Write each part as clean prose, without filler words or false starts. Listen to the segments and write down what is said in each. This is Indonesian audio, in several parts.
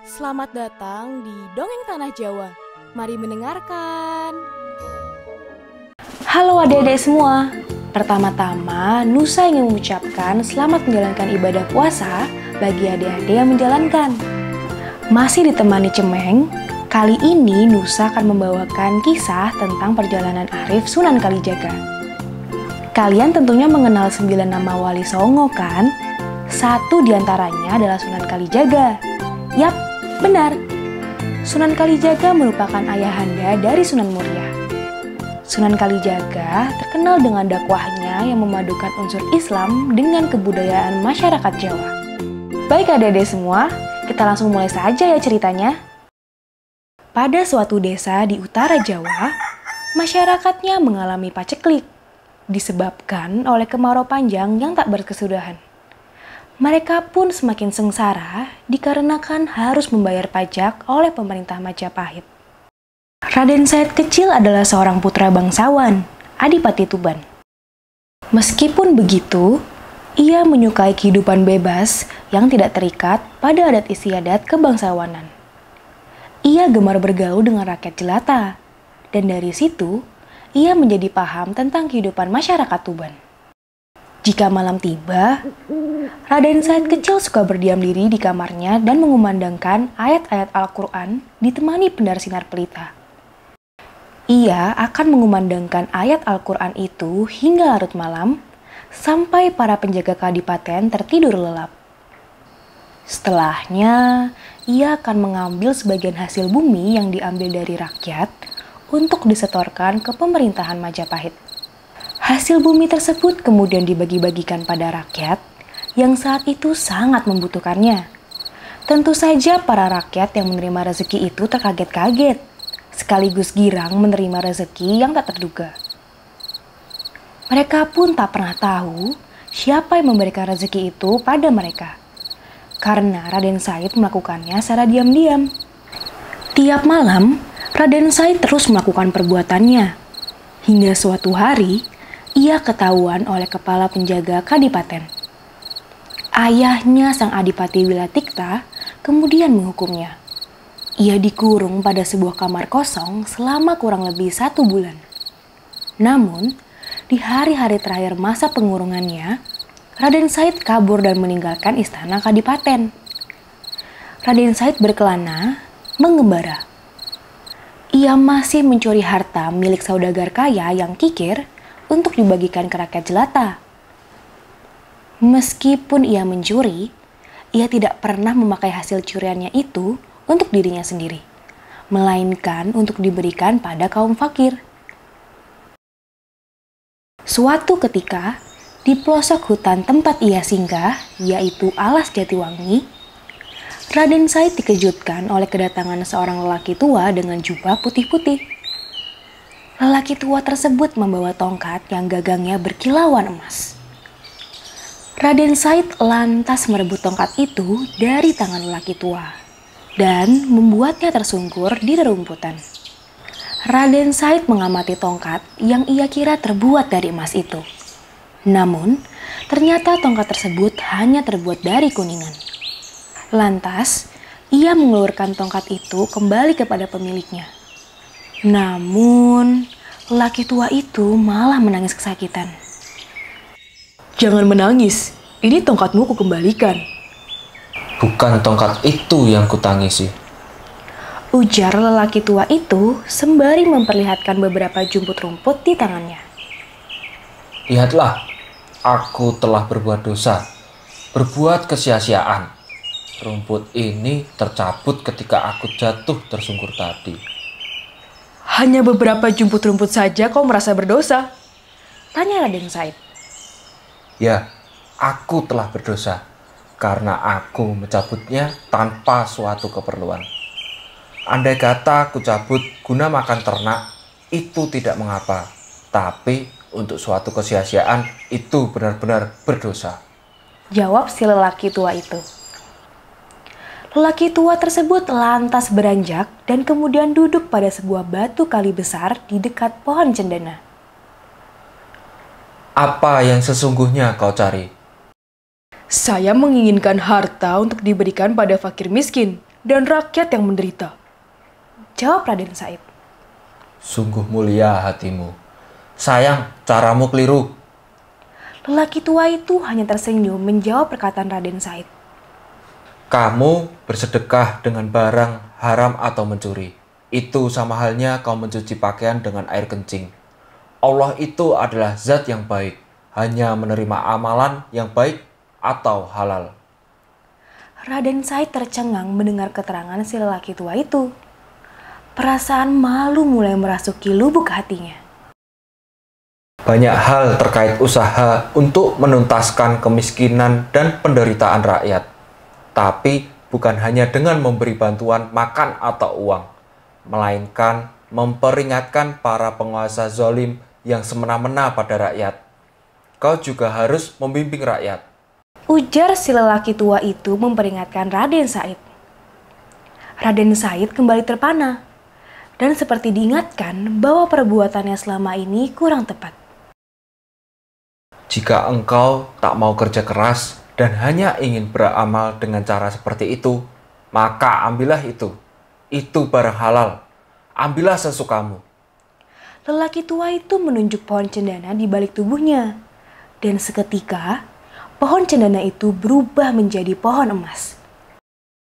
Selamat datang di Dongeng Tanah Jawa. Mari mendengarkan. Halo adik-adik semua. Pertama-tama, Nusa ingin mengucapkan selamat menjalankan ibadah puasa bagi adik-adik yang menjalankan. Masih ditemani Cemeng, kali ini Nusa akan membawakan kisah tentang perjalanan Arif Sunan Kalijaga. Kalian tentunya mengenal 9 nama Wali Songo kan? Satu diantaranya adalah Sunan Kalijaga. Yap, benar. Sunan Kalijaga merupakan ayahanda dari Sunan Muria. Sunan Kalijaga terkenal dengan dakwahnya yang memadukan unsur Islam dengan kebudayaan masyarakat Jawa. Baik adik-adik semua, kita langsung mulai saja ya ceritanya. Pada suatu desa di utara Jawa, masyarakatnya mengalami paceklik disebabkan oleh kemarau panjang yang tak berkesudahan. Mereka pun semakin sengsara dikarenakan harus membayar pajak oleh pemerintah Majapahit. Raden Said kecil adalah seorang putra bangsawan, Adipati Tuban. Meskipun begitu, ia menyukai kehidupan bebas yang tidak terikat pada adat istiadat kebangsawanan. Ia gemar bergaul dengan rakyat jelata, dan dari situ, ia menjadi paham tentang kehidupan masyarakat Tuban. Jika malam tiba, Raden Said kecil suka berdiam diri di kamarnya dan mengumandangkan ayat-ayat Al-Quran ditemani pendar sinar pelita. Ia akan mengumandangkan ayat Al-Quran itu hingga larut malam, sampai para penjaga kadipaten tertidur lelap. Setelahnya, ia akan mengambil sebagian hasil bumi yang diambil dari rakyat untuk disetorkan ke pemerintahan Majapahit. Hasil bumi tersebut kemudian dibagi-bagikan pada rakyat yang saat itu sangat membutuhkannya. Tentu saja para rakyat yang menerima rezeki itu terkaget-kaget, sekaligus girang menerima rezeki yang tak terduga. Mereka pun tak pernah tahu siapa yang memberikan rezeki itu pada mereka, karena Raden Said melakukannya secara diam-diam. Tiap malam, Raden Said terus melakukan perbuatannya, hingga suatu hari ia ketahuan oleh kepala penjaga kadipaten. Ayahnya sang Adipati Wilatikta kemudian menghukumnya. Ia dikurung pada sebuah kamar kosong selama kurang lebih 1 bulan. Namun, di hari-hari terakhir masa pengurungannya, Raden Said kabur dan meninggalkan istana kadipaten. Raden Said berkelana, mengembara. Ia masih mencuri harta milik saudagar kaya yang kikir untuk dibagikan ke rakyat jelata. Meskipun ia mencuri, ia tidak pernah memakai hasil curiannya itu untuk dirinya sendiri, melainkan untuk diberikan pada kaum fakir. Suatu ketika, di pelosok hutan tempat ia singgah, yaitu Alas Jatiwangi, Raden Said dikejutkan oleh kedatangan seorang lelaki tua dengan jubah putih-putih. Lelaki tua tersebut membawa tongkat yang gagangnya berkilauan emas. Raden Said lantas merebut tongkat itu dari tangan lelaki tua dan membuatnya tersungkur di rerumputan. Raden Said mengamati tongkat yang ia kira terbuat dari emas itu. Namun, ternyata tongkat tersebut hanya terbuat dari kuningan. Lantas, ia mengeluarkan tongkat itu kembali kepada pemiliknya. Namun, lelaki tua itu malah menangis kesakitan. Jangan menangis, ini tongkatmu kukembalikan. Bukan tongkat itu yang kutangisi, ujar lelaki tua itu sembari memperlihatkan beberapa jumput rumput di tangannya. Lihatlah, aku telah berbuat dosa, berbuat kesia-siaan. Rumput ini tercabut ketika aku jatuh tersungkur tadi. Hanya beberapa jumput rumput saja kau merasa berdosa? Tanya Raden Said. Ya, aku telah berdosa karena aku mencabutnya tanpa suatu keperluan. Andai kata aku cabut guna makan ternak, itu tidak mengapa. Tapi untuk suatu kesia-siaan itu benar-benar berdosa, jawab si lelaki tua itu. Lelaki tua tersebut lantas beranjak dan kemudian duduk pada sebuah batu kali besar di dekat pohon cendana. Apa yang sesungguhnya kau cari? Saya menginginkan harta untuk diberikan pada fakir miskin. dan rakyat yang menderita. Jawab Raden Said. Sungguh mulia hatimu. Sayang, caramu keliru. Lelaki tua itu hanya tersenyum menjawab perkataan Raden Said. Kamu bersedekah dengan barang haram atau mencuri. Itu sama halnya kau mencuci pakaian dengan air kencing. Allah itu adalah zat yang baik, hanya menerima amalan yang baik atau halal. Raden Said tercengang mendengar keterangan si lelaki tua itu. Perasaan malu mulai merasuki lubuk hatinya. Banyak hal terkait usaha untuk menuntaskan kemiskinan dan penderitaan rakyat. Tapi bukan hanya dengan memberi bantuan makan atau uang, melainkan memperingatkan para penguasa zalim yang semena-mena pada rakyat. Kau juga harus membimbing rakyat. Ujar si lelaki tua itu memperingatkan Raden Said. Raden Said kembali terpana dan seperti diingatkan bahwa perbuatannya selama ini kurang tepat. Jika engkau tak mau kerja keras dan hanya ingin beramal dengan cara seperti itu, maka ambillah itu. Itu barang halal. Ambillah sesukamu. Lelaki tua itu menunjuk pohon cendana di balik tubuhnya. Dan seketika, pohon cendana itu berubah menjadi pohon emas.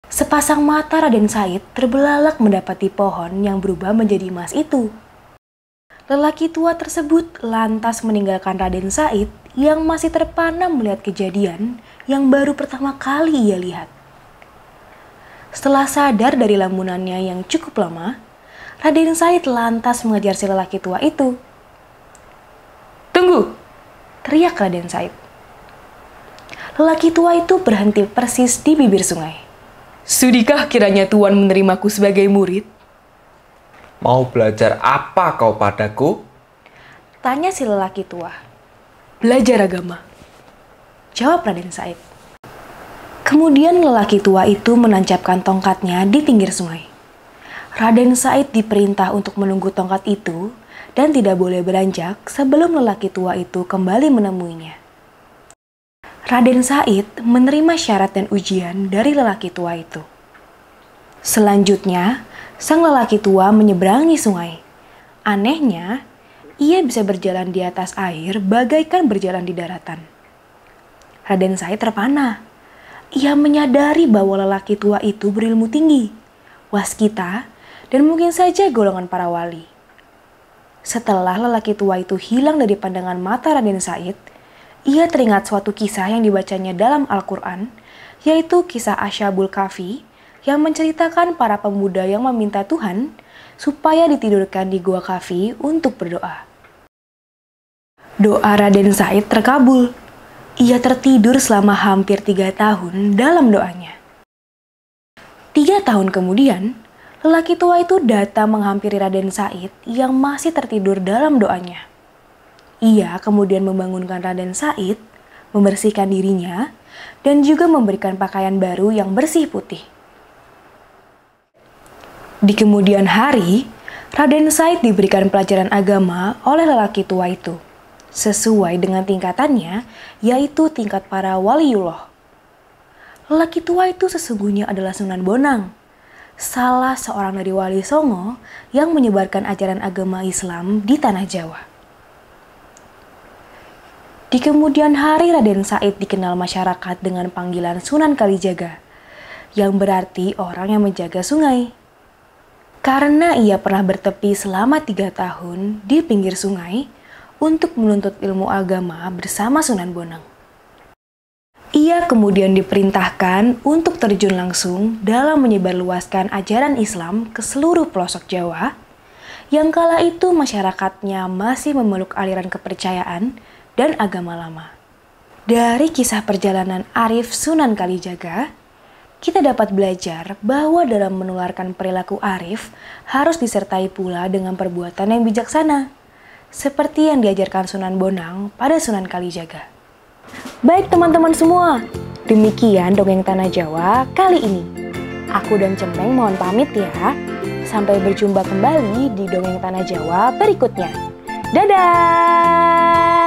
Sepasang mata Raden Said terbelalak mendapati pohon yang berubah menjadi emas itu. Lelaki tua tersebut lantas meninggalkan Raden Said yang masih terpana melihat kejadian yang baru pertama kali ia lihat. Setelah sadar dari lamunannya yang cukup lama, Raden Said lantas mengejar si lelaki tua itu. Tunggu! Teriak Raden Said. Lelaki tua itu berhenti persis di bibir sungai. Sudikah kiranya Tuan menerimaku sebagai murid? Mau belajar apa kau padaku? Tanya si lelaki tua. Belajar agama. Jawab Raden Said. Kemudian lelaki tua itu menancapkan tongkatnya di pinggir sungai. Raden Said diperintah untuk menunggu tongkat itu dan tidak boleh beranjak sebelum lelaki tua itu kembali menemuinya. Raden Said menerima syarat dan ujian dari lelaki tua itu. Selanjutnya, sang lelaki tua menyeberangi sungai. Anehnya, ia bisa berjalan di atas air bagaikan berjalan di daratan. Raden Said terpana. Ia menyadari bahwa lelaki tua itu berilmu tinggi, waskita, dan mungkin saja golongan para wali. Setelah lelaki tua itu hilang dari pandangan mata Raden Said, ia teringat suatu kisah yang dibacanya dalam Al-Quran, yaitu kisah Ashabul Kahfi yang menceritakan para pemuda yang meminta Tuhan supaya ditidurkan di gua Kahfi untuk berdoa. Doa Raden Said terkabul. Ia tertidur selama hampir 3 tahun dalam doanya. 3 tahun kemudian, lelaki tua itu datang menghampiri Raden Said yang masih tertidur dalam doanya. Ia kemudian membangunkan Raden Said, membersihkan dirinya, dan juga memberikan pakaian baru yang bersih putih. Di kemudian hari, Raden Said diberikan pelajaran agama oleh lelaki tua itu, sesuai dengan tingkatannya, yaitu tingkat para waliullah. Lelaki tua itu sesungguhnya adalah Sunan Bonang, salah seorang dari Wali Songo yang menyebarkan ajaran agama Islam di tanah Jawa. Di kemudian hari, Raden Said dikenal masyarakat dengan panggilan Sunan Kalijaga, yang berarti orang yang menjaga sungai. Karena ia pernah bertepi selama 3 tahun di pinggir sungai untuk menuntut ilmu agama bersama Sunan Bonang. Ia kemudian diperintahkan untuk terjun langsung dalam menyebarluaskan ajaran Islam ke seluruh pelosok Jawa, yang kala itu masyarakatnya masih memeluk aliran kepercayaan dan agama lama. Dari kisah perjalanan Arif Sunan Kalijaga, kita dapat belajar bahwa dalam menularkan perilaku arif harus disertai pula dengan perbuatan yang bijaksana, seperti yang diajarkan Sunan Bonang pada Sunan Kalijaga. Baik teman-teman semua, demikian Dongeng Tanah Jawa kali ini. Aku dan Cemeng mohon pamit ya. Sampai berjumpa kembali di Dongeng Tanah Jawa berikutnya. Dadah!